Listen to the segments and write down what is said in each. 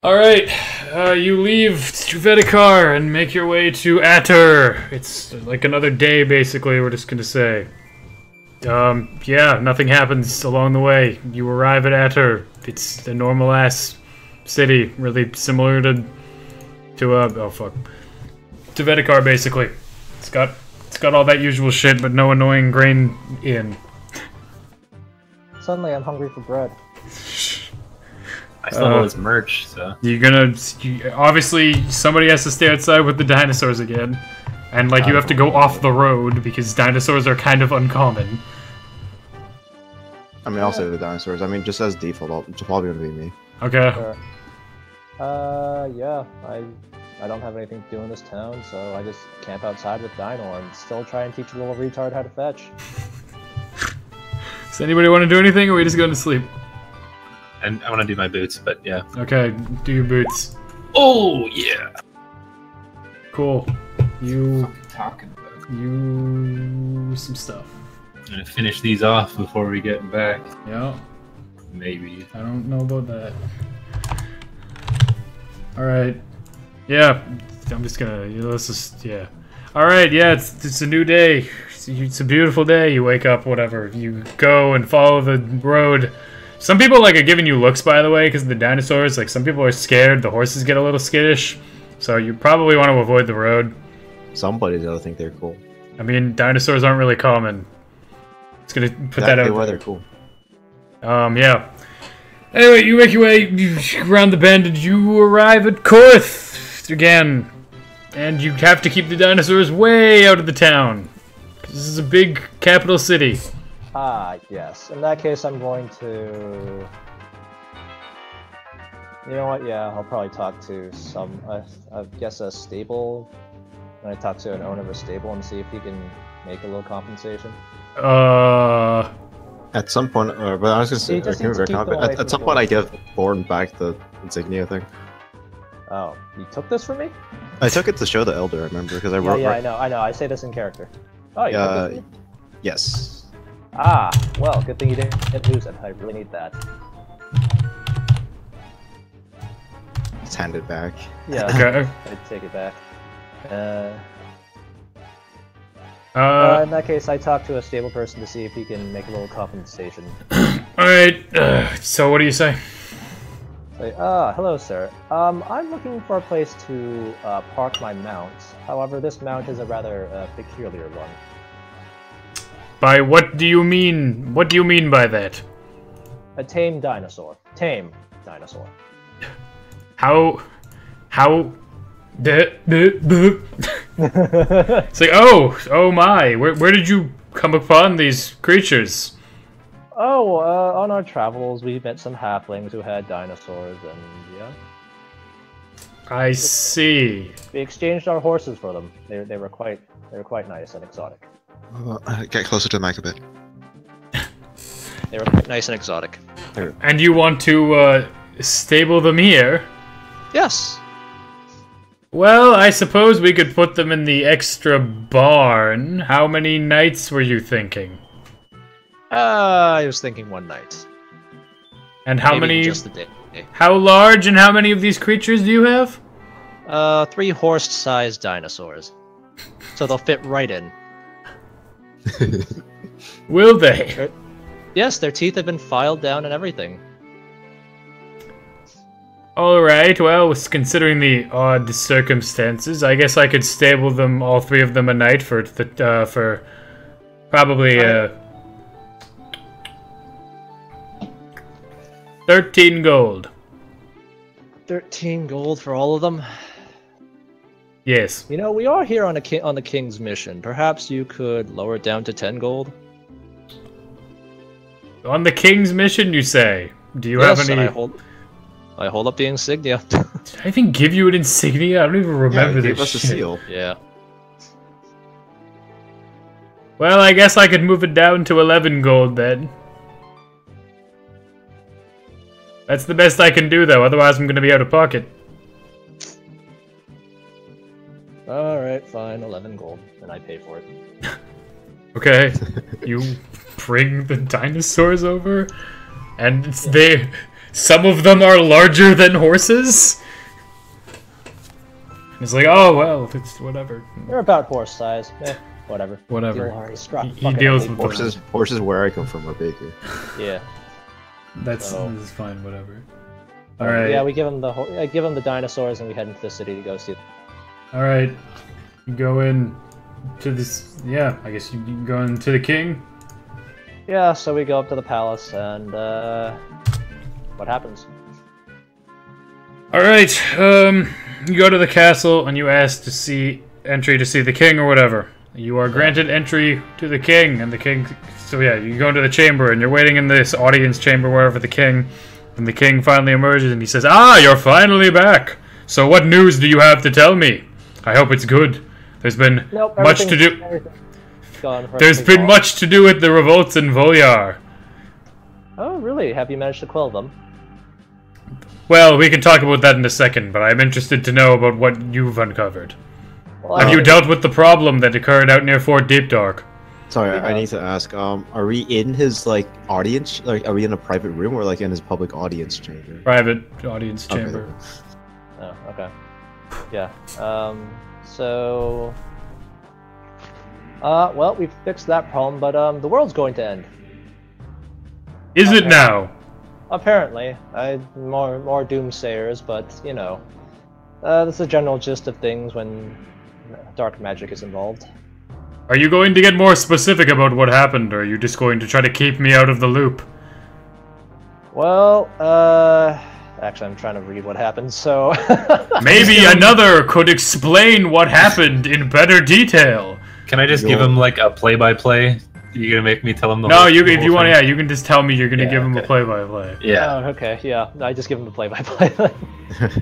Alright, you leave Vedikar and make your way to Atter. It's like another day, basically, we're just gonna say. Yeah, nothing happens along the way. You arrive at Atter. It's a normal-ass city, really similar to Vedikar, basically. It's got all that usual shit, but no annoying grain inn. Suddenly I'm hungry for bread. I still have all this merch, so... Obviously, somebody has to stay outside with the dinosaurs again. And, like, you have to go off the road, because dinosaurs are kind of uncommon. I mean, I'll say the dinosaurs. I mean, just as default, it's probably gonna be me. Okay. Sure. Yeah, I don't have anything to do in this town, so I just camp outside with Dino and still try and teach a little retard how to fetch. Does anybody want to do anything, or are we just going to sleep? And I want to do my boots, but yeah. Okay, do your boots. Oh, yeah! Cool. You... Talking about. You... some stuff. I'm gonna finish these off before we get back. Yeah. Maybe. I don't know about that. Alright. Yeah. I'm just gonna... let's just... yeah. Alright, yeah, it's a new day. It's a beautiful day. You wake up, whatever. You go and follow the road. Some people, like, are giving you looks, by the way, because of the dinosaurs. Like, some people are scared. The horses get a little skittish. So you probably want to avoid the road. Somebody's gotta think they're cool. I mean, dinosaurs aren't really common. It's gonna put that out. They're cool. Yeah. Anyway, you make your way around the bend and you arrive at Karrnath again. And you have to keep the dinosaurs way out of the town. This is a big capital city. Ah, yes. In that case, I'm going to... You know what, yeah, I'll probably talk to some, I guess a stable. I'm gonna talk to an owner of a stable and see if he can make a little compensation. At some point, but I was gonna say, at some point I give Born back the insignia thing. Oh, you took this from me? I took it to show the Elder, I remember, because I wrote... Yeah, I know, I say this in character. Oh, you took this from me? Yes. Ah, well, good thing you didn't lose it. I really need that. Just hand it back. Yeah, okay. I'd take it back. In that case, I talk to a stable person to see if he can make a little compensation. Alright, so what do you say? Say, hello sir. I'm looking for a place to park my mount. However, this mount is a rather peculiar one. By what do you mean? What do you mean by that? A tame dinosaur. Tame dinosaur. How... It's like, oh my, where did you come upon these creatures? Oh, on our travels we met some halflings who had dinosaurs, and yeah. I see. We exchanged our horses for them. They were quite nice and exotic. Get closer to the mic a bit. They were quite nice and exotic. And you want to stable them here? Yes. Well, I suppose we could put them in the extra barn. How many nights were you thinking? I was thinking one night. And how Maybe many... just a day. How large and how many of these creatures do you have? 3 horse-sized dinosaurs. So they'll fit right in. Will they? Yes, their teeth have been filed down and everything. Alright, well, considering the odd circumstances, I guess I could stable them, all 3 of them, a night for probably 13 gold. 13 gold for all of them? Yes. You know, we are here on the king's mission. Perhaps you could lower it down to 10 gold? On the king's mission, you say? Do you have any... I hold up the insignia. Did I even give you an insignia? I don't even remember this gave us a seal. Yeah. Well, I guess I could move it down to 11 gold then. That's the best I can do, though. Otherwise, I'm going to be out of pocket. Alright, fine. 11 gold. And I pay for it. You bring the dinosaurs over? And it's there... some of them are larger than horses. He's like, oh well, it's whatever. They're about horse size. Whatever. Whatever. He deals with horses where I come from are bigger. Yeah. That's fine. Whatever. All right. Yeah, we give him the dinosaurs, and we head into the city to go see them. All right. You go in to this. Yeah, I guess you can go into the king. Yeah. So we go up to the palace, and what happens? All right. You go to the castle, and you ask to see entry to see the king or whatever. You are granted entry to the king, and the king... So yeah, you go into the chamber, and you're waiting in this audience chamber wherever the king... And the king finally emerges, and he says, "Ah, you're finally back! So what news do you have to tell me? I hope it's good. There's been much to do... There's been much to do with the revolts in Volyar." Oh, really? Have you managed to quell them? Well, we can talk about that in a second, but I'm interested to know about what you've uncovered. Well, have you dealt with the problem that occurred out near Fort Deep Dark? Sorry, I need to ask, are we in his, like, audience? Like, are we in a private room or, like, in his public audience chamber? Private audience chamber. Oh, okay. Yeah. So... well, we've fixed that problem, but, the world's going to end. Is it now? Apparently. More doomsayers, but, you know. That's the general gist of things when dark magic is involved. Are you going to get more specific about what happened, or are you just going to try to keep me out of the loop? Well, actually I'm trying to read what happened, so... Maybe another could explain what happened in better detail. Can I just give him, like, a play-by-play? You gonna make me tell him the whole thing? No, if you want, yeah, you can just tell me you're gonna give him a play-by-play. Yeah. Oh, okay, yeah. I just give him the play-by-play.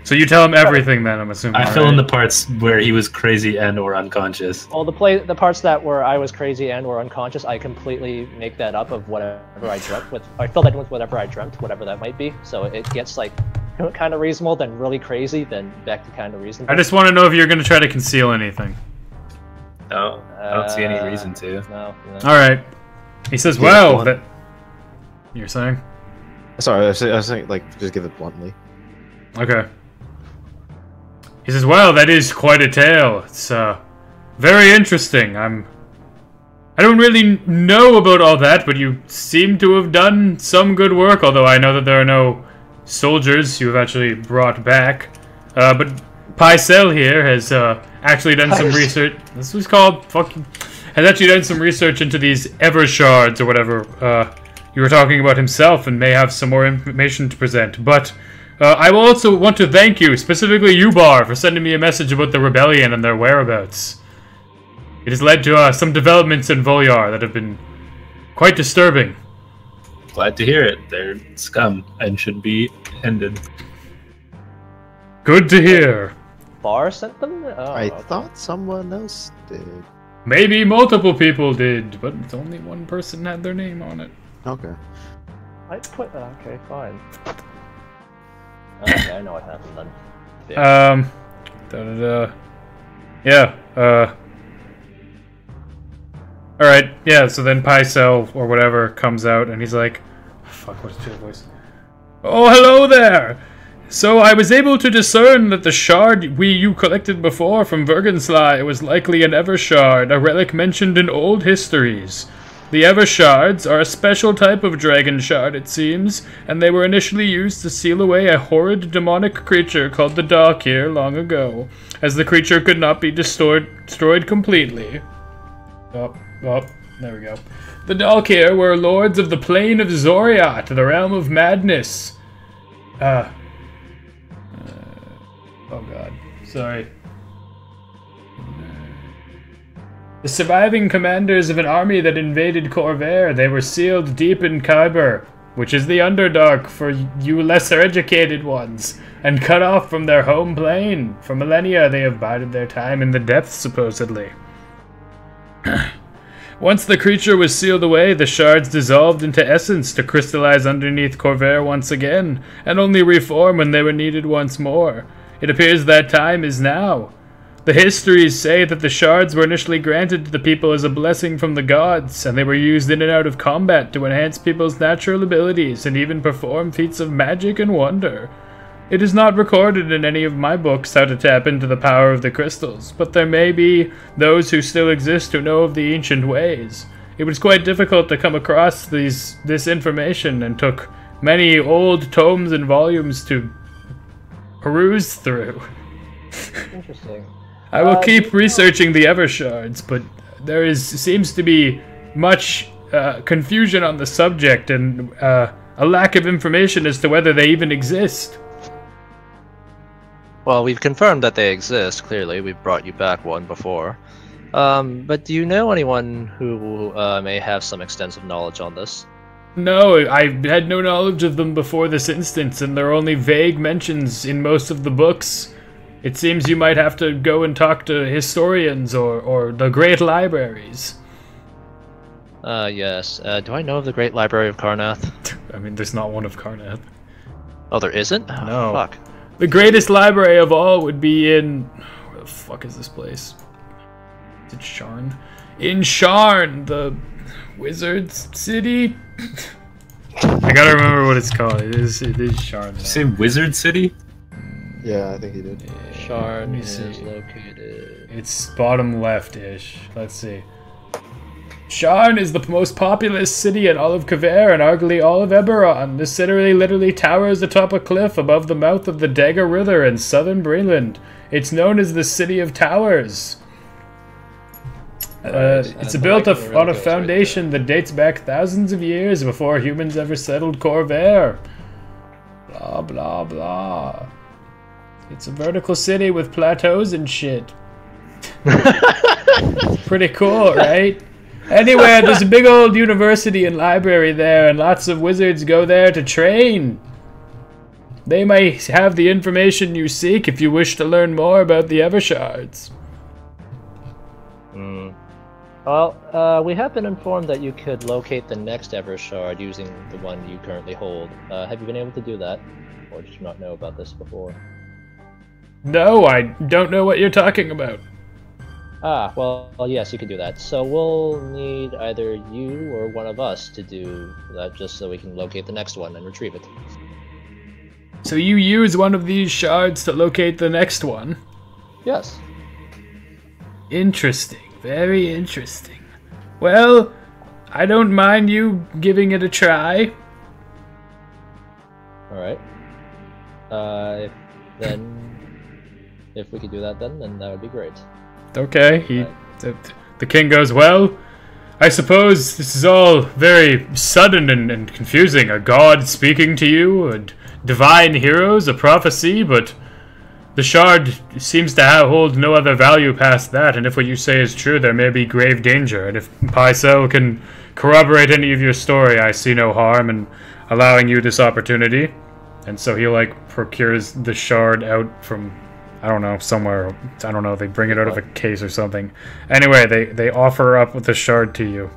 So you tell him everything then, I'm assuming. I fill in the parts where he was crazy and or unconscious. Well, the parts that where I was crazy and or unconscious, I completely make that up of whatever I dreamt with. I fill that in with whatever I dreamt, whatever that might be. So it gets like kind of reasonable, then really crazy, then back to kind of reasonable. I just want to know if you're gonna try to conceal anything. No, I don't see any reason to. No. All right. He says, "Well, that." You're saying? Sorry, I was saying, like, just give it bluntly. Okay. He says, "Well, that is quite a tale. It's very interesting. I don't really know about all that, but you seem to have done some good work. Although I know that there are no soldiers you have actually brought back. But Pycelle here has actually done some research. This was called fucking." Has actually done some research into these Evershards or whatever you were talking about himself, and may have some more information to present. But I will also want to thank you, specifically you, Bar, for sending me a message about the rebellion and their whereabouts. It has led to some developments in Volyar that have been quite disturbing. Glad to hear it. They're scum and should be ended. Good to hear. Bar sent them? Oh, I thought someone else did. Maybe multiple people did, but only one person had their name on it. Okay. Okay, fine. Okay, I know what happened then. Yeah. Yeah, Alright, yeah, so then Pycelle, or whatever, comes out, and he's like... Fuck, what's your voice? Oh, hello there! So I was able to discern that the shard you collected before from Vergensly was likely an Evershard, a relic mentioned in old histories. The Evershards are a special type of dragon shard, it seems, and they were initially used to seal away a horrid demonic creature called the Dalkir long ago, as the creature could not be destroyed completely. Oh, there we go. The Dalkir were lords of the Plain of Zoriat, the realm of madness. Oh god, sorry. The surviving commanders of an army that invaded Corvair, they were sealed deep in Khyber, which is the Underdark for you lesser educated ones, and cut off from their home plane. For millennia they have bided their time in the depths, supposedly. Once the creature was sealed away, the shards dissolved into essence to crystallize underneath Corvair once again, and only reform when they were needed once more. It appears that time is now. The histories say that the shards were initially granted to the people as a blessing from the gods, and they were used in and out of combat to enhance people's natural abilities and even perform feats of magic and wonder. It is not recorded in any of my books how to tap into the power of the crystals, but there may be those who still exist who know of the ancient ways. It was quite difficult to come across this information and took many old tomes and volumes to peruse through. Interesting. I will keep researching the Evershards, but there seems to be much confusion on the subject and a lack of information as to whether they even exist. Well, we've confirmed that they exist, clearly. We've brought you back one before. But do you know anyone who may have some extensive knowledge on this? No, I had no knowledge of them before this instance, and there are only vague mentions in most of the books. It seems you might have to go and talk to historians or the great libraries. Yes. Do I know of the Great Library of Karrnath? I mean, there's not one of Karrnath. Oh, there isn't? Oh, No. fuck. The greatest library of all would be in... Where the fuck is this place? Is it Sharn? In Sharn, the Wizard's City? I gotta remember what it's called. It is Sharn. Did you say Wizard City? Yeah, I think he did. Sharn see. is located... It's bottom left-ish. Let's see. Sharn is the most populous city in all of Kavere and arguably all of Eberron. This city literally towers atop a cliff above the mouth of the Dagger River in southern Breland. It's known as the City of Towers. It's built on a foundation that dates back thousands of years before humans ever settled Corvair. Blah, blah, blah. It's a vertical city with plateaus and shit. Pretty cool, right? Anyway, there's a big old university and library there, and lots of wizards go there to train. They might have the information you seek if you wish to learn more about the Evershards. Well, we have been informed that you could locate the next Evershard using the one you currently hold. Have you been able to do that? Or did you not know about this before? No, I don't know what you're talking about. Ah, well, yes, you can do that. So we'll need either you or one of us to do that just so we can locate the next one and retrieve it. So you use one of these shards to locate the next one? Yes. Interesting. Very interesting. Well, I don't mind you giving it a try. Alright. If we could do that then that would be great. Okay, the king goes, well, I suppose this is all very sudden and confusing. A god speaking to you, and divine heroes, a prophecy, but the shard seems to hold no other value past that, and if what you say is true, there may be grave danger, and if Pycelle can corroborate any of your story, I see no harm in allowing you this opportunity. And so he, procures the shard out from... I don't know, somewhere. I don't know, they bring it out of a case or something. Anyway, they offer up with the shard to you.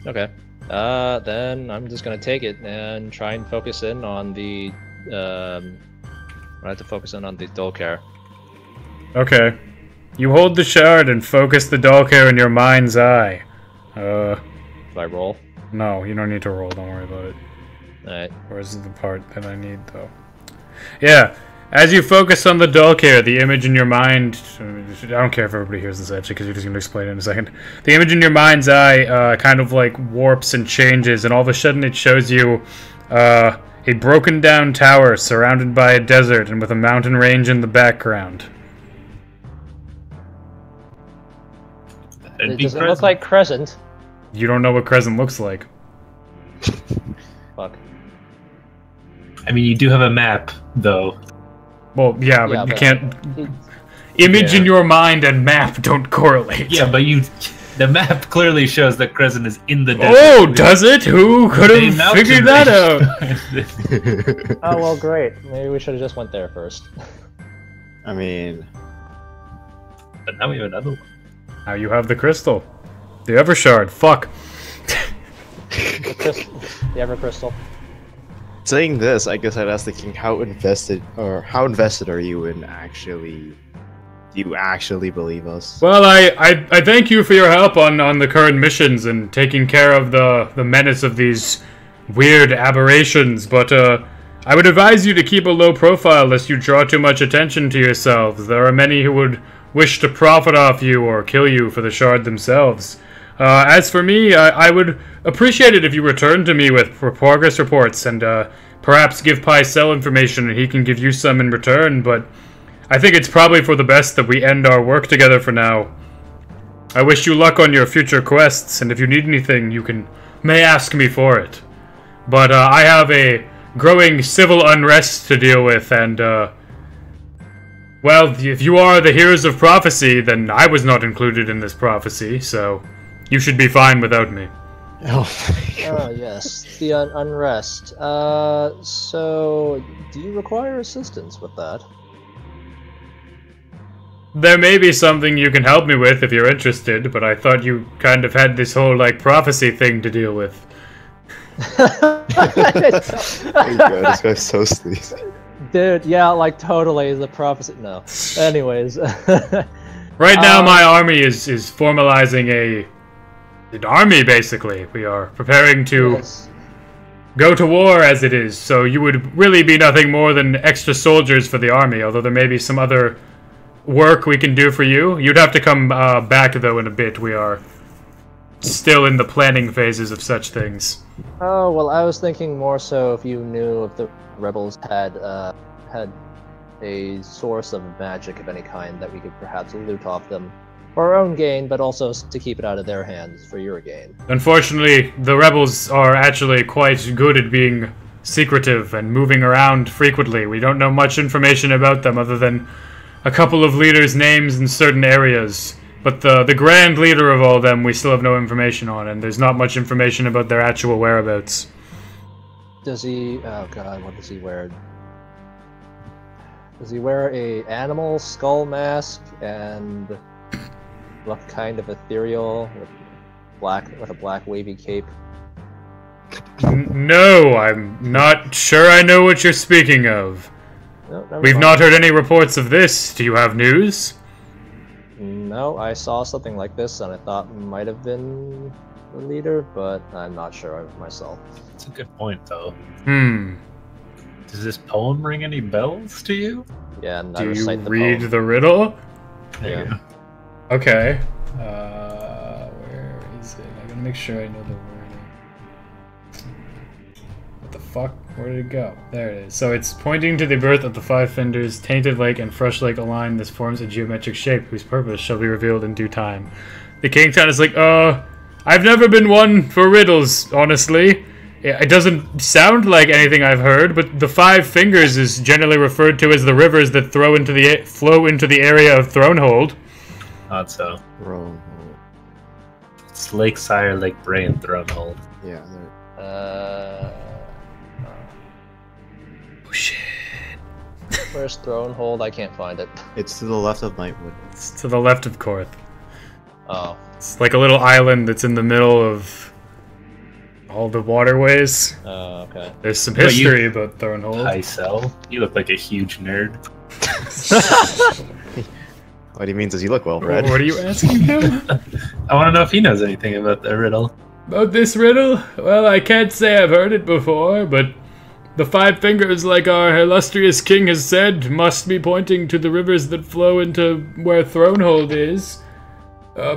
Okay. Then I'm just gonna take it and try and focus in on the, I have to focus in on the Dolkar. Okay. You hold the shard and focus the Dolkar in your mind's eye. Do I roll? No, you don't need to roll, don't worry about it. Alright. Where's the part that I need, though? Yeah. As you focus on the Dolkar, the image in your mind... I don't care if everybody hears this, actually, because you're just going to explain it in a second. The image in your mind's eye kind of, warps and changes, and all of a sudden it shows you a broken-down tower surrounded by a desert and with a mountain range in the background. Does it look like Crescent? You don't know what Crescent looks like. Fuck. I mean, you do have a map, though. Well, yeah, but you can't... Image in your mind and map don't correlate. Yeah, but the map clearly shows that Crescent is in the desert. Oh, does it? Who could have figured that out? Oh, well, great. Maybe we should have just went there first. I mean... But now we have another one. Now you have the crystal. The Evershard. Fuck. The Ever Crystal. Saying this, I guess I'd ask the king how invested are you in actually You actually believe us? Well, I thank you for your help on the current missions and taking care of the menace of these weird aberrations, but I would advise you to keep a low profile lest you draw too much attention to yourselves. There are many who would wish to profit off you or kill you for the shard themselves. As for me, I would appreciate it if you returned to me with progress reports and perhaps give Pycelle information and he can give you some in return, but I think it's probably for the best that we end our work together for now. I wish you luck on your future quests, and if you need anything, you may ask me for it. But I have a growing civil unrest to deal with, and well, if you are the heroes of prophecy, then I was not included in this prophecy, so you should be fine without me. Oh, yes, the unrest. So, do you require assistance with that? There may be something you can help me with if you're interested, but I thought you kind of had this whole, like, prophecy thing to deal with. Oh my god, this guy's so sleazy. Dude, yeah, like, totally, the prophecy. No. Anyways. Right now, my army is formalizing an army, basically. We are preparing to go to war, as it is, so you would really be nothing more than extra soldiers for the army, although there may be some other work we can do for you. You'd have to come back, though, in a bit. We are still in the planning phases of such things. Oh, well, I was thinking more so if you knew if the rebels had a source of magic of any kind that we could perhaps loot off them for our own gain, but also to keep it out of their hands for your gain. Unfortunately, the rebels are actually quite good at being secretive and moving around frequently. We don't know much information about them other than a couple of leaders' names in certain areas. But the grand leader of all of them we still have no information on, and there's not much information about their actual whereabouts. Does he... oh god, what does he wear? Does he wear a animal skull mask and look kind of ethereal with a black wavy cape? No, I'm not sure I know what you're speaking of. No, We've not heard any reports of this. Do you have news? No, I saw something like this and I thought it might have been the leader, but I'm not sure myself. That's a good point, though. Hmm. Does this poem ring any bells to you? Yeah, and I Do you recite the read poem. the riddle? There you go. Okay. Where is it? I gotta make sure I know the wording. What the fuck? Where did it go? There it is. So it's pointing to the birth of the five fingers, tainted lake and fresh lake align. This forms a geometric shape whose purpose shall be revealed in due time. The king kind of is like, I've never been one for riddles, honestly. It doesn't sound like anything I've heard, but the five fingers is generally referred to as the rivers that flow into the area of Thronehold. Thought so. Bro. It's Lake Sire, Lake Bray, and Thronehold. Yeah. Oh shit. Where's Thronehold? I can't find it. It's to the left of Nightwood. It's to the left of Korth. Oh. It's like a little island that's in the middle of all the waterways. Oh, okay. There's some But you- history about Thronehold. Pycelle, you look like a huge nerd. What he means is you look well read. What are you asking him? I want to know if he knows anything about the riddle. About this riddle? Well, I can't say I've heard it before, but the five fingers, like our illustrious king has said, must be pointing to the rivers that flow into where Thronehold is.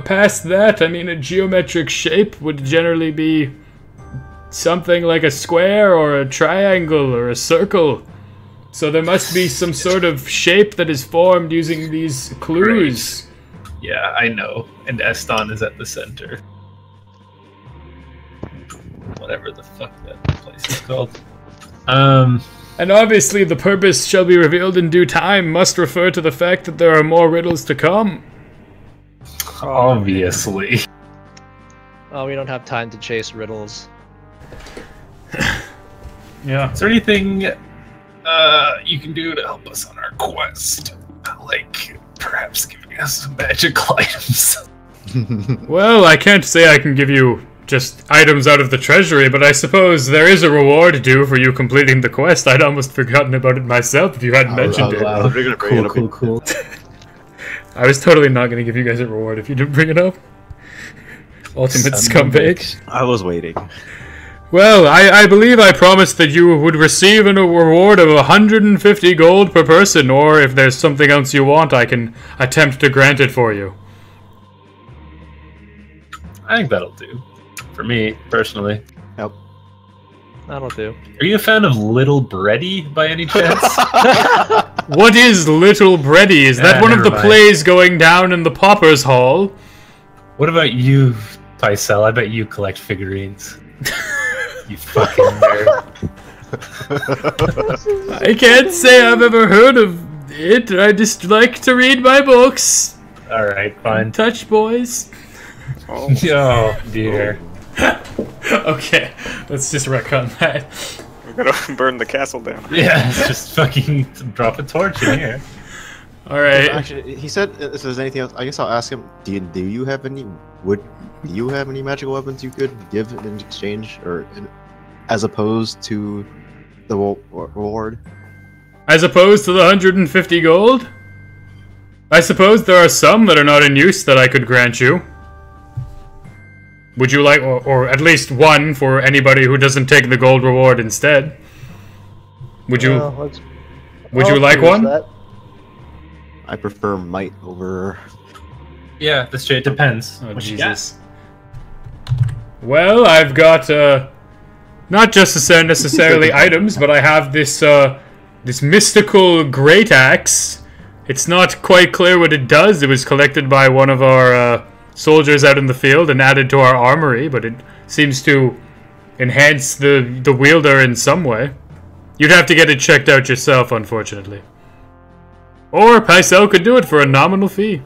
Past that, I mean, a geometric shape would generally be something like a square or a triangle or a circle. So there must be some sort of shape that is formed using these clues. Yeah, I know. And Eston is at the center. Whatever the fuck that place is called. And obviously the purpose shall be revealed in due time must refer to the fact that there are more riddles to come. Obviously. Oh, we don't have time to chase riddles. Yeah. Is there anything you can do to help us on our quest? Like, perhaps giving us some magical items? Well, I can't say I can give you just items out of the treasury, but I suppose there is a reward due for you completing the quest. I'd almost forgotten about it myself if you hadn't mentioned it. Wow. We're gonna bring it up in- Cool. I was totally not going to give you guys a reward if you didn't bring it up. Ultimate scumbag. I was waiting. Well, I believe I promised that you would receive a reward of 150 gold per person, or if there's something else you want, I can attempt to grant it for you. I think that'll do. For me, personally. Yep. That'll do. Are you a fan of Little Bready by any chance? What is Little Bready? Is that one of the never mind. plays going down in the Paupers Hall? What about you, Pycelle? I bet you collect figurines. You fucking nerd. I can't say I've ever heard of it. I just like to read my books. Alright, fine. Touch boys. Oh dear. Okay, let's just retcon that. We're gonna burn the castle down. Yeah, just fucking drop a torch in here. Alright. Actually, he said if there's anything else, I guess I'll ask him. Do you have any? Do you have any magical weapons you could give in exchange, or as opposed to the reward? As opposed to the 150 gold? I suppose there are some that are not in use that I could grant you. Would you like, or at least one for anybody who doesn't take the gold reward instead? Would you? Would you like one? That. I prefer might over. Yeah, that's true. It depends. Oh, what Jesus. Well, I've got not just necessarily items, but I have this this mystical great axe. It's not quite clear what it does. It was collected by one of our soldiers out in the field and added to our armory, but it seems to enhance the wielder in some way. You'd have to get it checked out yourself, unfortunately. Or Pycelle could do it for a nominal fee.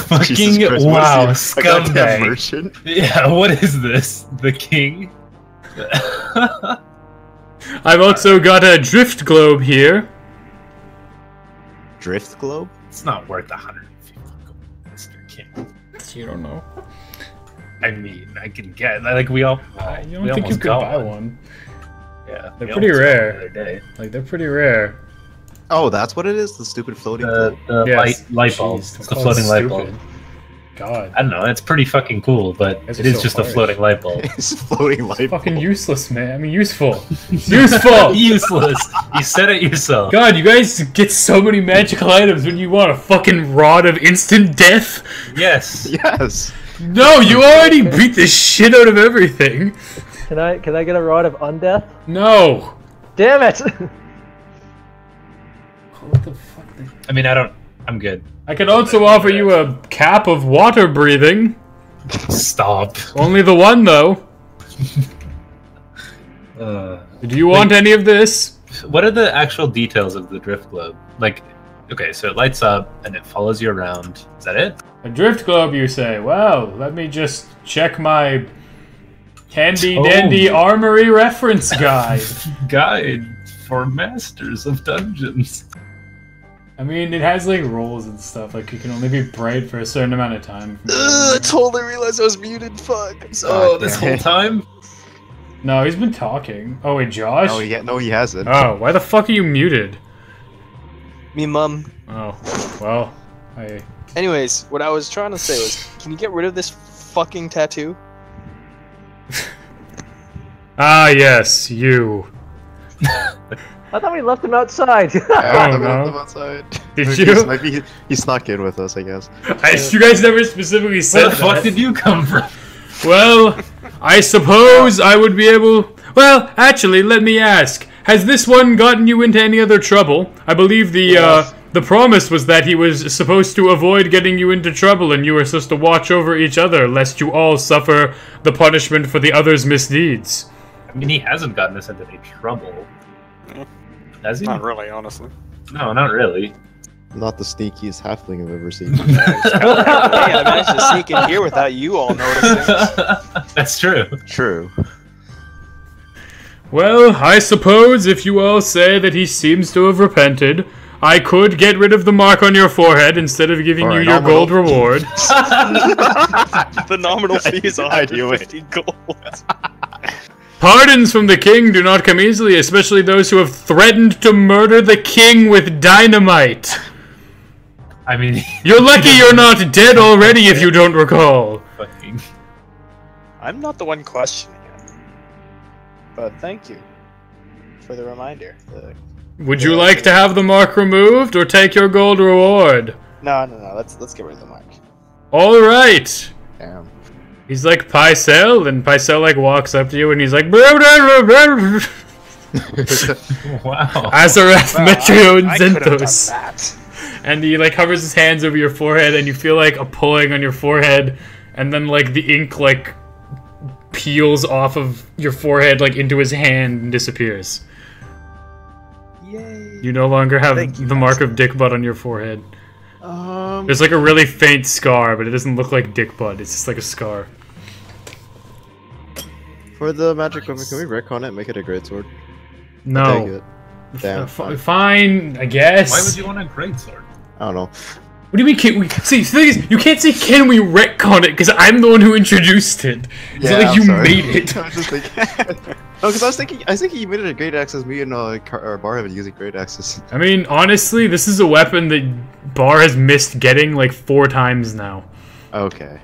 Fucking wow, scumbag. Merchant? Yeah, what is this? The king? I've also got a drift globe here. Drift globe? It's not worth 150 gold, Mr. King. You don't know. I mean, I can get like we all. You we don't think you almost could got buy one? Yeah, They're we pretty almost got rare. one the other day. Like, they're pretty rare. Oh, that's what it is? The stupid floating globe? The Yes. light bulb. Jeez, It's don't the call it floating light bulb. stupid. God. I don't know. It's pretty fucking cool, but Guys it are is so just harsh. a floating light bulb. It's floating light Fucking bulb. useless, man. I mean, useful. It's useful! Useless. You said it yourself. God, you guys get so many magical items when you want a fucking rod of instant death. Yes. Yes! No, you already beat the shit out of everything. Can I get a rod of undeath? No. Damn it! What the fuck? I mean, I'm good. I could also offer you a cap of water breathing. Stop. Only the one, though. Uh, Do you want any of this? what are the actual details of the drift globe? Like, okay, so it lights up and it follows you around. Is that it? A drift globe, you say? Well, let me just check my handy-dandy armory reference guide. Guide for masters of dungeons. I mean, it has, like, rolls and stuff. Like, it can only be bright for a certain amount of time. I totally realized I was muted. Fuck. Oh, this whole time? No, he's been talking. Oh, wait, Josh? No, he hasn't. Oh, why the fuck are you muted? Me mum. Oh, well, I... Anyways, what I was trying to say was, can you get rid of this fucking tattoo? Ah, yes, you. I thought we left him outside. Oh, no. Outside. Did He's- you? Maybe he snuck in with us, I guess. You guys never specifically said Where the fuck that. did you come from? Well, I suppose I would be able... Well, actually, let me ask. Has this one gotten you into any other trouble? I believe the promise was that he was supposed to avoid getting you into trouble and you were supposed to watch over each other lest you all suffer the punishment for the other's misdeeds. I mean, he hasn't gotten us into any trouble. Has he? Not really, honestly. No, not really. Not the sneakiest halfling I've ever seen. I managed to sneak in here without you all noticing. That's true. True. Well, I suppose if you all say that he seems to have repented, I could get rid of the mark on your forehead instead of giving you Alright, your nominal. gold reward. The nominal fee is I do it. 150 gold. Pardons from the king do not come easily, especially those who have threatened to murder the king with dynamite. I mean, You're lucky you're not dead already if you don't recall. fucking. I'm not the one questioning it. But thank you for the reminder. Would you like to have the mark removed or take your gold reward? No. Let's get rid of the mark. All right. Damn. He's like Pycelle, and Pycelle like walks up to you and he's like, Wow. Azarath Metrio and I could have done Zenthos. that. And he like hovers his hands over your forehead and you feel like a pulling on your forehead, and then like the ink like peels off of your forehead like into his hand and disappears. Yay. You no longer have Thank you, the mark of dick butt on your forehead. Um, There's like a really faint scar, but it doesn't look like dick butt. It's just like a scar. for the magic weapon, can we retcon it and make it a greatsword? No. Take it. Damn. Fine, I guess. Why would you want a greatsword? I don't know. What do you mean, can we? See, the thing is, you can't say, can we retcon it, because I'm the one who introduced it. It's not like I'm you sorry. made it. I was just thinking. No, because I was thinking you made it a great axe as me and Bar have been using great axes. I mean, honestly, this is a weapon that Bar has missed getting like 4 times now. Okay.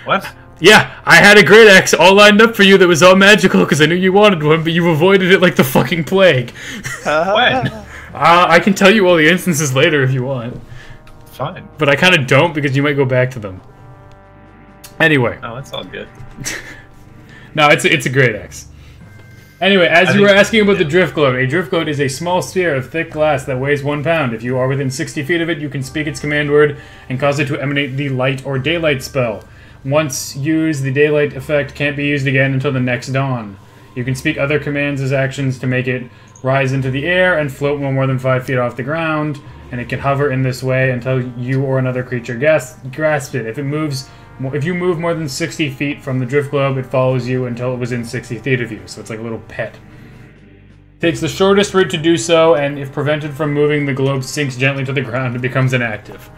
What? Yeah, I had a great axe all lined up for you that was all magical because I knew you wanted one, but you avoided it like the fucking plague. When? I can tell you all the instances later if you want, Fine. but I kind of don't because you might go back to them. Anyway, No, that's all good. no, it's a great axe. Anyway, as you were asking about the drift globe, a drift globe is a small sphere of thick glass that weighs 1 pound. If you are within 60 feet of it, you can speak its command word and cause it to emanate the light or daylight spell. Once used, the daylight effect can't be used again until the next dawn. You can speak other commands as actions to make it rise into the air and float no more than 5 feet off the ground, and it can hover in this way until you or another creature grasps it. If you move more than 60 feet from the drift globe, it follows you until it was in 60 feet of you, so it's like a little pet. Takes the shortest route to do so, and if prevented from moving, the globe sinks gently to the ground and becomes inactive.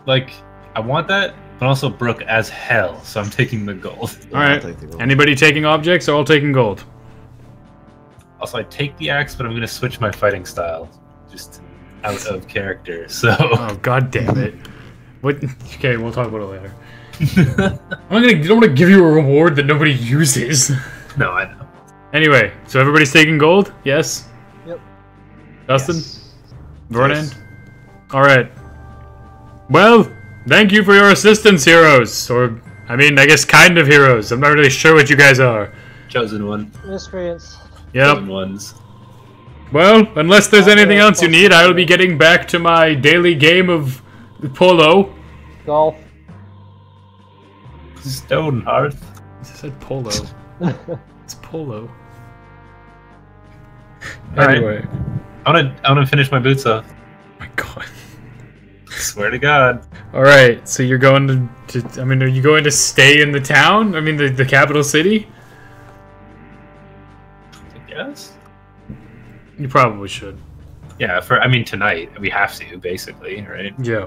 Like, I want that, but also broke as hell, so I'm taking the gold. Alright, I'll take the gold. anybody taking objects or all taking gold? Also, I take the axe, but I'm gonna switch my fighting style. Just out of character, so... Oh, god damn it. What? Okay, we'll talk about it later. I don't want to give you a reward that nobody uses. No, I know. Anyway, so everybody's taking gold? Yes? Yep. Dustin? Yes. Vernon? Yes. Alright. Well, thank you for your assistance, heroes. Or, I mean, I guess kind of heroes. I'm not really sure what you guys are. Chosen one. Miscreants. Yep. Chosen ones. Well, unless there's anything yeah, else you need, I will be getting back to my daily game of polo. Golf. Stone hearth. I said polo. It's polo. Alright. Anyway. I wanna finish my boots off. Oh my god. Swear to God. Alright, so you're going to, I mean, are you going to stay in the town? I mean, the capital city? Yes. You probably should. Yeah. Tonight we have to basically, right? Yeah.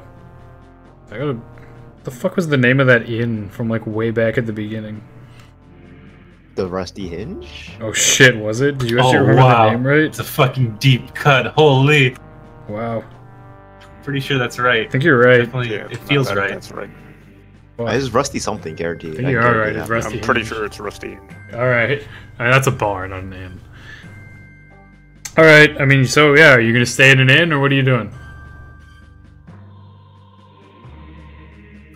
I gotta... The fuck was the name of that inn from, like, way back at the beginning? The Rusty Hinge? Oh shit, was it? Did you actually Oh, remember wow. the name right? It's a fucking deep cut. Holy. Wow. Pretty sure that's right. I think you're right. Definitely, it feels right. That's right. Wow. It's Rusty something, guaranteed. I think you are right, guarantee it's that. Rusty I'm pretty Hinge. sure it's Rusty. Alright. I mean, that's a bar, not an inn. Alright, I mean, so yeah, are you gonna stay in an inn, or what are you doing?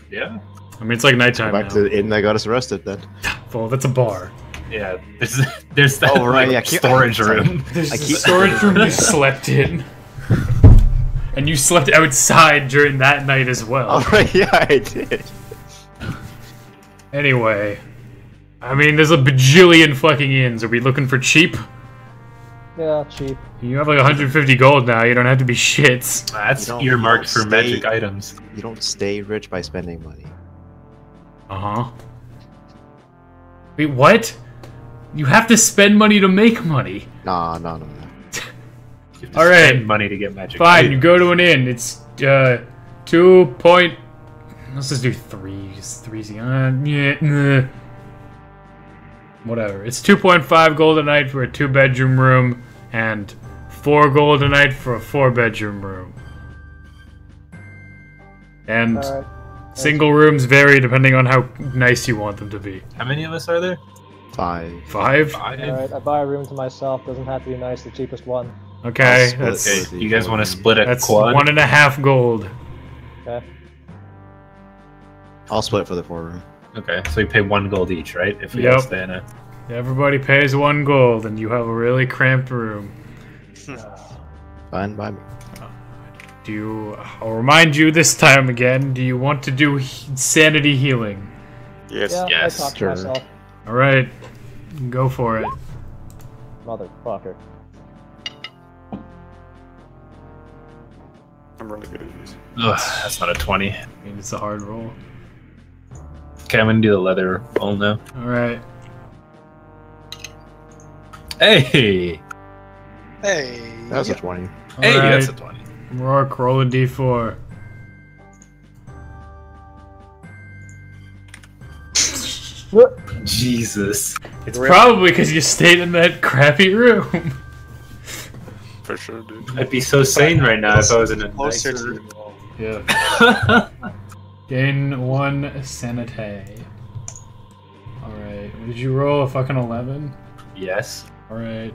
Yeah. I mean, it's like nighttime Back now. to the inn that got us arrested then. Well, that's a bar. Yeah. There's that Oh, right, like, yeah, keep- storage sorry. room. There's I the keep- storage room you slept in. And you slept outside during that night as well. Alright, yeah, I did. Anyway. I mean, there's a bajillion fucking inns. Are we looking for cheap? Yeah, cheap. You have like 150 gold now. You don't have to be shits. That's You don't- earmarked you for don't magic stay- items. You don't stay rich by spending money. Uh-huh. Wait, what? You have to spend money to make money. Nah. You have to All right. spend money to get magic Fine, items. you go to an inn. It's 2 point. Let's just do 3. Just 3's yeah. Nah. Whatever. It's 2.5 gold a night for a 2-bedroom room, and 4 gold a night for a 4-bedroom room. And Alright. single rooms vary depending on how nice you want them to be. How many of us are there? 5. 5? Alright, I buy a room to myself. Doesn't have to be nice, the cheapest one. Okay, I'll that's split Okay, you guys want to split a that's quad? 1.5 gold. Okay. I'll split for the 4 room. Okay, so we pay 1 gold each, right? If we Yep. all stay in it. Everybody pays 1 gold, and you have a really cramped room. Fine by me. I'll remind you this time again, do you want to do sanity healing? Yes. Yeah, Yes, I talk to sure. myself. Alright, go for it. Motherfucker. I'm really good at these. Ugh, that's not a 20. I mean, it's a hard roll. Okay, I'm gonna do the leather roll now. Alright. Hey! Hey. That's a 20. Hey, Alright, that's a 20. Rourke, roll a d4. Jesus. It's probably because you stayed in that crappy room. For sure, dude. I'd be so sane right now if I was in a Closer nicer to room. Yeah. Gain 1 sanity. Alright, what did you roll? A fucking 11? Yes. Alright.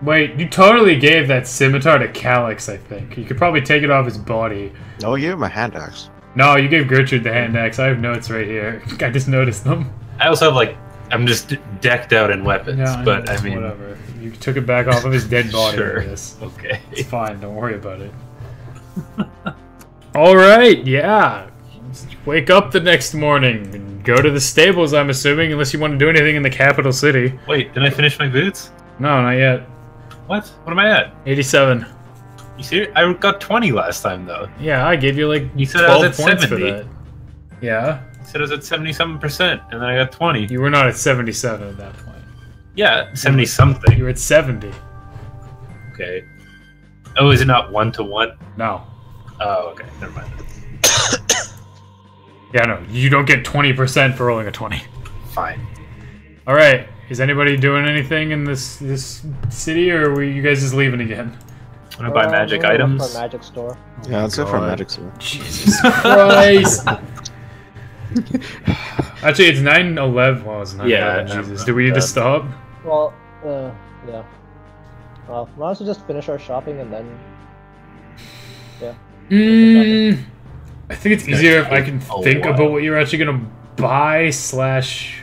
Wait, you totally gave that scimitar to Calyx, I think. You could probably take it off his body. No, you gave him a hand axe. No, you gave Gertrude the hand axe. I have notes right here. I just noticed them. I also have, like, I'm just decked out in weapons, Yeah, but know, I mean... whatever. You took it back off of his dead body. Sure. I guess. Okay. It's fine. Don't worry about it. All right. Yeah. Wake up the next morning and go to the stables. I'm assuming, unless you want to do anything in the capital city. Wait, did I finish my boots? No, not yet. What? What am I at? 87. You serious? I got 20 last time, though. Yeah, I gave you like You said I 12 was at points 70. for that. Yeah. You said I was at 70-something%, and then I got 20. You were not at 77 at that point. Yeah, 70-something. You were at 70. Okay. Oh, is it not 1-to-1? No. Oh, okay. Never mind. Yeah, no. You don't get 20% for rolling a 20. Fine. All right. Is anybody doing anything in this city, or were you guys just leaving again? I'm gonna buy magic we're gonna look items. for a magic store. Yeah, let's go for a God. magic store. Jesus Christ! Actually, it's 9:11. Well, it's 9:11. Yeah, Jesus, do we need to stop? Well, yeah. Well, why don't we just finish our shopping and then... I think it's easier if I can take a think while. about what you're actually gonna buy slash.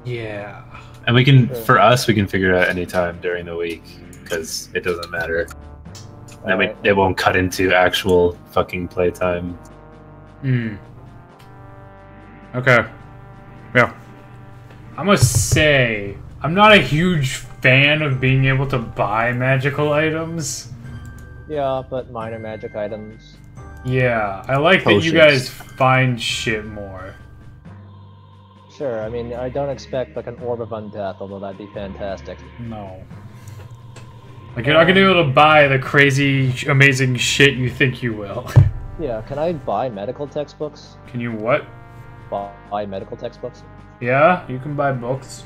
Yeah. And we can, Sure. for us, we can figure it out any time during the week, because it doesn't matter. Then Alright. it won't cut into actual fucking playtime. Hmm. Okay. Yeah. I must say, I'm not a huge fan of being able to buy magical items. Yeah, but minor magic items. Yeah, I like that you Potions. guys find shit more. Sure, I mean, I don't expect like an orb of undeath, although that'd be fantastic. No. Like, you're not gonna be able to buy the crazy, amazing shit you think you will. Yeah, can I buy medical textbooks? Can you what? Buy medical textbooks? Yeah, you can buy books.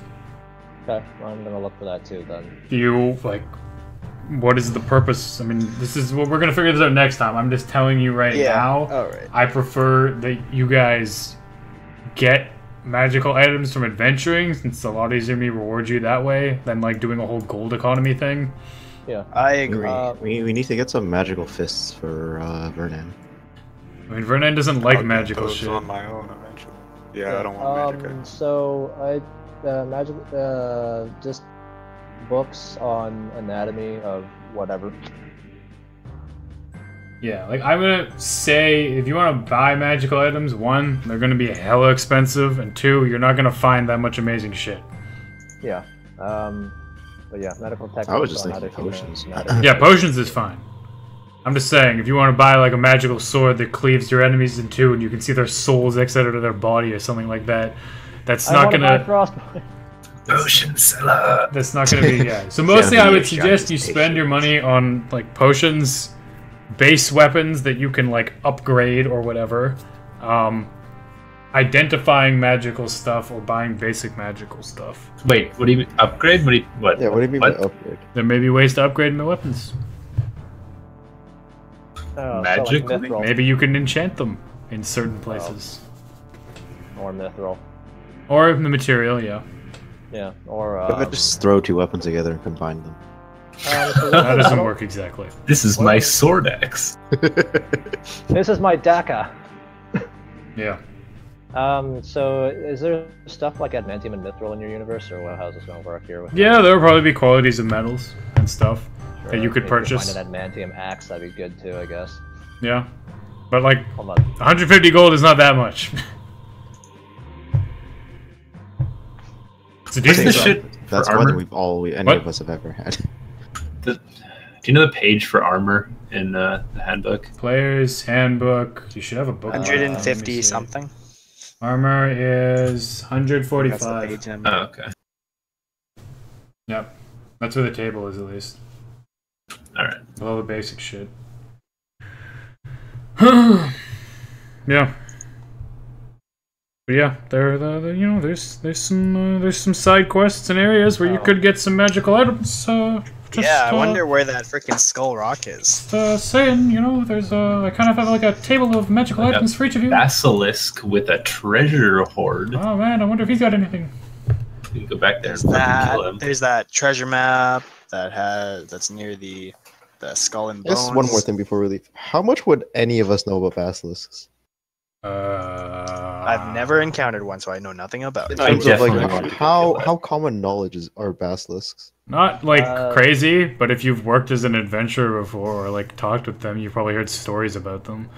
Okay, well, I'm gonna look for that too then. Do you, like, what is the purpose? I mean, this is what we're gonna figure this out next time. I'm just telling you right now. Alright. I prefer that you guys get magical items from adventuring, since it's a lot easier to me reward you that way than, like, doing a whole gold economy thing. Yeah. I agree. We need to get some magical fists for Vernon. I mean, Vernon doesn't like I'll get magical those shit. on my own eventually. Yeah, I don't want magic items. So just books on anatomy of whatever. Yeah, like, I'm gonna say, if you want to buy magical items, 1, they're gonna be hella expensive, and 2, you're not gonna find that much amazing shit. Yeah. But yeah, medical textbooks. I was just on thinking how to heal potions. anatomy. Yeah, potions is fine. I'm just saying, if you want to buy, like, a magical sword that cleaves your enemies in 2 and you can see their souls exit out of their body or something like that, that's I not wanna buy gonna... frostbite. Potion seller. That's not gonna be, yeah. So mostly I would Shiny suggest you spend your money on, like, potions, base weapons that you can, like, upgrade or whatever, identifying magical stuff or buying basic magical stuff. Wait, what do you mean? Upgrade? What do you, what? Yeah, what do you mean What? by upgrade? There may be ways to upgrade my weapons. Oh, Magically? So like mithril Maybe you can enchant them in certain places. or mithril. Or the material, yeah. Yeah, or What if I just throw two weapons together and combine them? so That doesn't work exactly. This is my sword axe. This is my Daka. Yeah. So is there stuff like adamantium and mithril in your universe, or how's this gonna work here? With Yeah, there will probably be qualities of metals and stuff Sure, that you could maybe purchase. Find an adamantium axe, that'd be good too, I guess. Yeah. But like, Hold on. 150 gold is not that much. It's a What's decent the sum. shit That's for more than armor? any What? of us have ever had. Do you know the page for armor in the handbook? Player's handbook. You should have a book. Let me 150 see. something. Armor is That's the 145. page number. Oh, okay. Yep. That's where the table is, at least. Alright. Below the basic shit. Yeah. But yeah, there's some side quests and areas where you could get some magical items. Yeah, I wonder where that freaking skull rock is. Saying, there's I kind of have like a table of magical Like a items for each of you. Basilisk with a treasure hoard. Oh man, I wonder if he's got anything. You can go back there and There's fucking kill him. there's that treasure map that's near the skull and bones. Just one more thing before we leave. How much would any of us know about basilisks? I've never encountered one, so I know nothing about it. I In terms of, definitely want to like, kill that. how common knowledge are basilisks? Not like Uh, crazy, but if you've worked as an adventurer before or like talked with them, you've probably heard stories about them.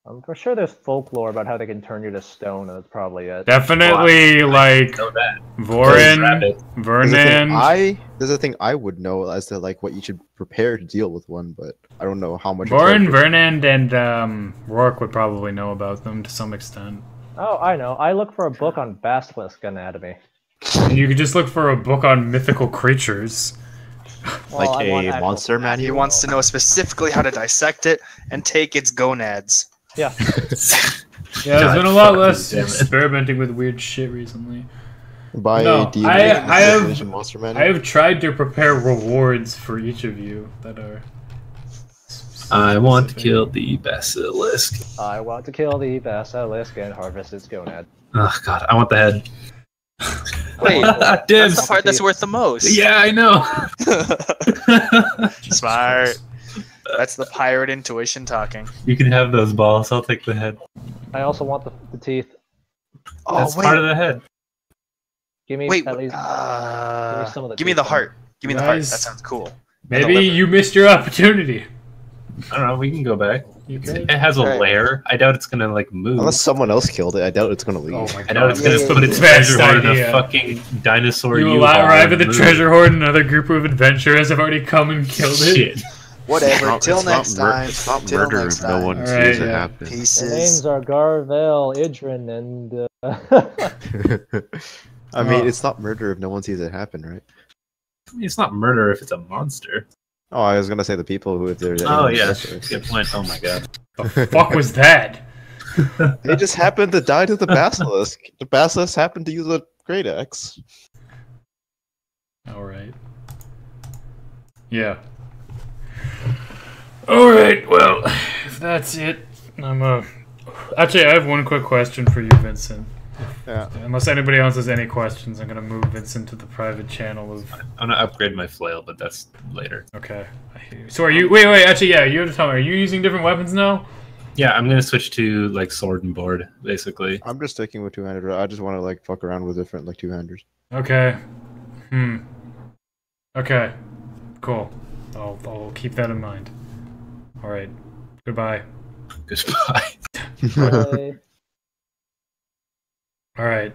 I'm for sure there's folklore about how they can turn you to stone, and that's probably it. Definitely like Know that. Vorin, Rabbit. Vernon. There's a thing I would know as to like what you should prepare to deal with one, but I don't know how much. Vorin, Vernon, and Rourke would probably know about them to some extent. Oh, I know. I look for a book on basilisk anatomy. And you could just look for a book on mythical creatures. Well, Like I want a actual monster facts. He manual? wants to know specifically how to dissect it and take its gonads. Yeah. Yeah, there's God been a lot fucking less damn it. experimenting with weird shit recently. Buy No, a D&D I have- Edition monster manual. I have tried to prepare rewards for each of you that are. I want to kill the basilisk. I want to kill the basilisk and harvest its gonad. Oh god, I want the head. Wait, that's Dibs. the part that's worth the most. Yeah, I know. Smart. That's the pirate intuition talking. You can have those balls. I'll take the head. I also want the teeth. Oh, That's wait. part of the head. Give me Wait, at least. give me some of the give me teeth the then. heart. Give me the heart. Guys. That sounds cool. Maybe liver. you missed your opportunity. I don't know. We can go back. You It could. has a Alright. lair. I doubt it's gonna like move. Unless someone else killed it, I doubt it's gonna leave. Oh my god. I doubt it's gonna put its Best treasure hoard in a idea. fucking dinosaur. You U-Haul arrive at and the move. treasure hoard, and another group of adventurers have already come and killed it. Shit. Whatever. Till next time. It's not Till murder next if no time. one Alright, sees it yeah. happen. Their Pieces. names are Garvel, Idrin, and. I mean, Oh. it's not murder if no one sees it happen, right? I mean, it's not murder if it's a monster. Oh, I was gonna say the people who, if they're Oh anyone yeah, else. good point. Oh my god. The fuck was that? They just happened to die to the basilisk. The basilisk happened to use a great axe. Alright. Yeah. Alright, well, if that's it, Actually, I have one quick question for you, Vincent. Yeah. Unless anybody else has any questions, I'm gonna move Vincent to the private channel of... I'm gonna upgrade my flail, but that's later. Okay. I hear you. So are you... Wait, actually, yeah, you have to tell me, are you using different weapons now? Yeah, I'm gonna switch to like sword and board, basically. I'm just sticking with two-handed. I just want to like fuck around with different like two-handers. Okay. Okay. Cool. I'll keep that in mind. Alright. Goodbye. Goodbye. Bye. Alright.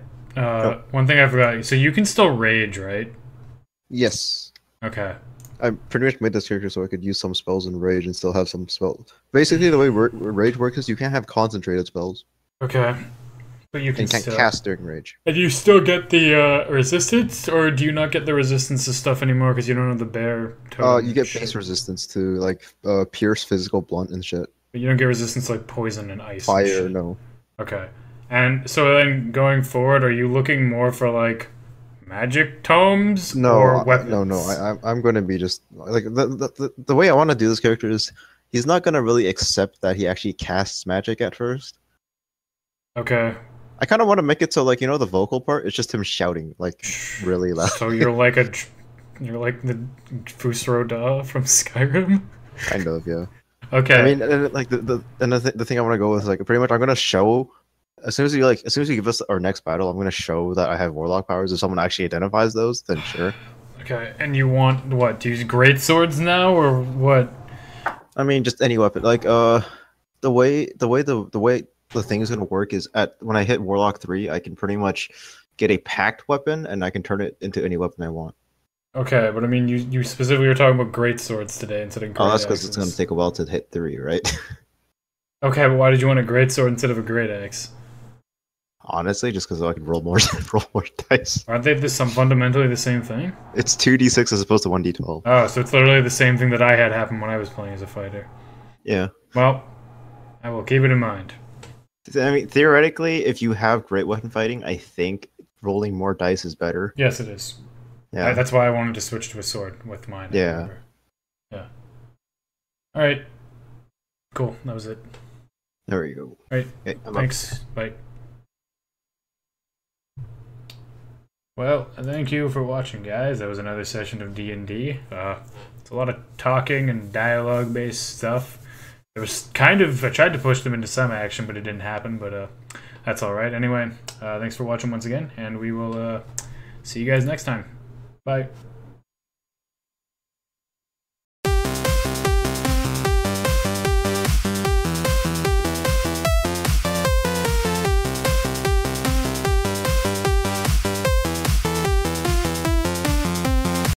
One thing I forgot. So you can still rage, right? Yes. Okay. I pretty much made this character so I could use some spells in rage and still have some spells. Basically, the way rage works is you can't have concentrated spells Okay. But you can and can't still... cast during rage. And you still get the resistance, or do you not get the resistance to stuff anymore because you don't have the bear totem? You get shit? base resistance to like pierce, physical, blunt, and shit. But you don't get resistance to like poison and ice. and Fire, shit. no. Okay. And so then going forward, are you looking more for like magic tomes No, or weapons? I'm going to be just like the way I want to do this character is he's not gonna really accept that he actually casts magic at first. Okay. I kind of want to make it so, like, you know, the vocal part, it's just him shouting, like, really loud. So you're like the Fusro Da from Skyrim? Kind of, yeah. Okay. I mean, and, like, the thing I want to go with is, like, pretty much I'm gonna show, as soon as you give us our next battle, I'm gonna show that I have warlock powers. If someone actually identifies those, then sure. Okay, and you want what? To use great swords now, or what? I mean, just any weapon. Like, the way the thing is gonna work is when I hit Warlock 3, I can pretty much get a packed weapon, and I can turn it into any weapon I want. Okay, but I mean, you specifically were talking about great swords today instead of great Oh, that's because axes. it's gonna take a while to hit 3, right? Okay, but why did you want a great sword instead of a great axe? Honestly, just because I can roll more dice. Aren't they fundamentally the same thing? It's 2d6 as opposed to 1d12. Oh, so it's literally the same thing that I had happen when I was playing as a fighter. Yeah. Well, I will keep it in mind. I mean, theoretically, if you have great weapon fighting, I think rolling more dice is better. Yes, it is. Yeah. That's why I wanted to switch to a sword with mine. Yeah. Yeah. All right. Cool. That was it. There you go. All right. Okay, I'm Thanks. Bye. Well, thank you for watching, guys. That was another session of D&D. It's a lot of talking and dialogue-based stuff. It was I tried to push them into some action, but it didn't happen, but that's alright. Anyway, thanks for watching once again, and we will see you guys next time. Bye.